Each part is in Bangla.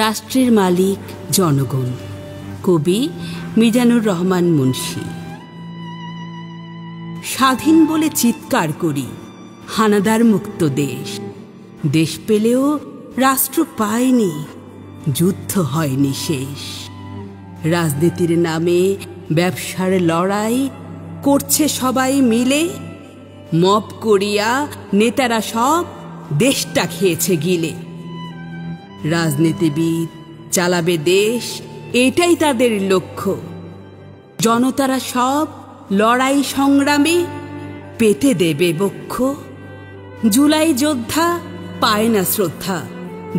রাষ্ট্রের মালিক জনগণ। কবি মিজানুর রহমান মুন্সী। স্বাধীন বলে চিৎকার করি, হানাদার মুক্ত দেশ। দেশ পেলেও রাষ্ট্র পায়নি, যুদ্ধ হয়নি শেষ। রাজনীতির নামে ব্যবসার লড়াই করছে সবাই মিলে। মব করিয়া নেতারা সব দেশটা খেয়েছে গিলে। রাজনীতিবিদ চালাবে দেশ, এটাই তাদের লক্ষ্য। জনতারা সব লড়াই সংগ্রামে পেতে দেবে বক্ষ। জুলাই যোদ্ধা পায় না শ্রদ্ধা,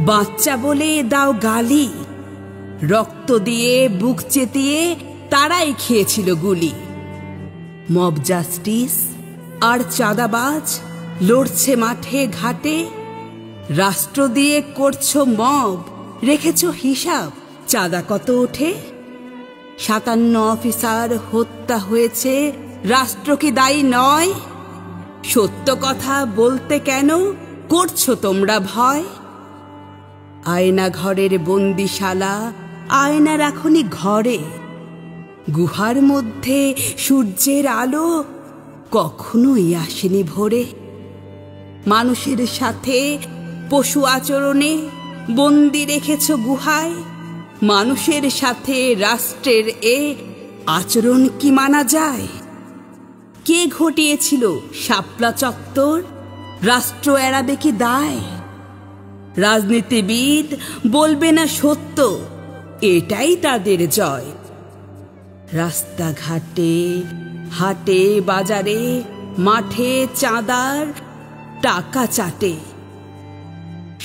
বাচ্চা বলে দাও গালি। রক্ত দিয়ে বুক চেতিয়ে তারাই খেয়েছিল গুলি। মব জাস্টিস আর চাঁদাবাজ লড়ছে মাঠে ঘাটে। রাষ্ট্র দিয়ে করছো মব, রেখেছো হিসাব চাঁদা কত ওঠে। ৫৭ অফিসার হত্যা হয়েছে, রাষ্ট্র কি দায়ী নয়? সত্য কথা বলতে কেন করছো তোমরা ভয়? আয়না ঘরের বন্দিশালা আয়না রাখনি ঘরে। গুহার মধ্যে সূর্যের আলো কখনোই আসেনি ভোরে। মানুষের সাথে পশু আচরণে বন্দি রেখেছ গুহায়। মানুষের সাথে রাষ্ট্রের এ আচরণ কি মানা যায়? কে ঘটিয়েছিল শাপলা চত্বর? রাষ্ট্র এড়াবে কি দায়? রাজনীতিবিদ বলবে না সত্য, এটাই তাদের জয়। রাস্তাঘাটে হাটে বাজারে মাঠে চাঁদার টাকা চাটে।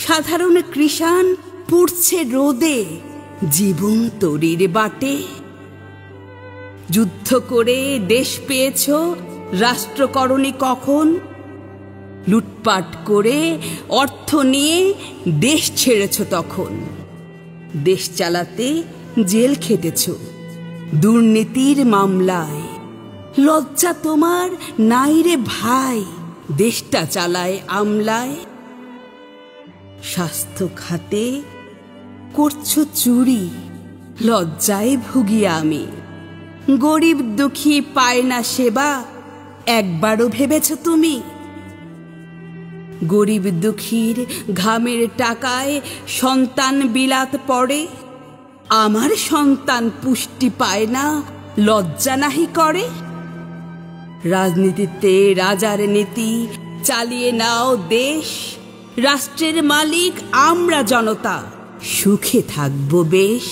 সাধারণ কৃষাণ পুড়ছে রোদে, জীবন তরির বাটে। যুদ্ধ করে দেশ পেয়েছ, রাষ্ট্র করনি কখন? লুটপাট করে অর্থ নিয়ে দেশ ছেড়েছ তখন। দেশ চালাতে জেল খেটেছ দুর্নীতির মামলায়। লজ্জা তোমার নাই রে ভাই, দেশটা চালায় আমলায়। স্বাস্থ্য খাতে করছো চুরি, লজ্জায় ভুগি আমি। গরিব দুঃখী পায় না সেবা, একবারও ভেবেছ তুমি? গরিব দুঃখীর ঘামের টাকায় সন্তান বিলাত পড়ে। আমার সন্তান পুষ্টি পায় না, লজ্জা নাহি করে? রাজনীতিতে রাজার নীতি চালিয়ে নাও দেশ। রাষ্ট্রের মালিক আমরা জনতা, সুখে থাকবো বেশ।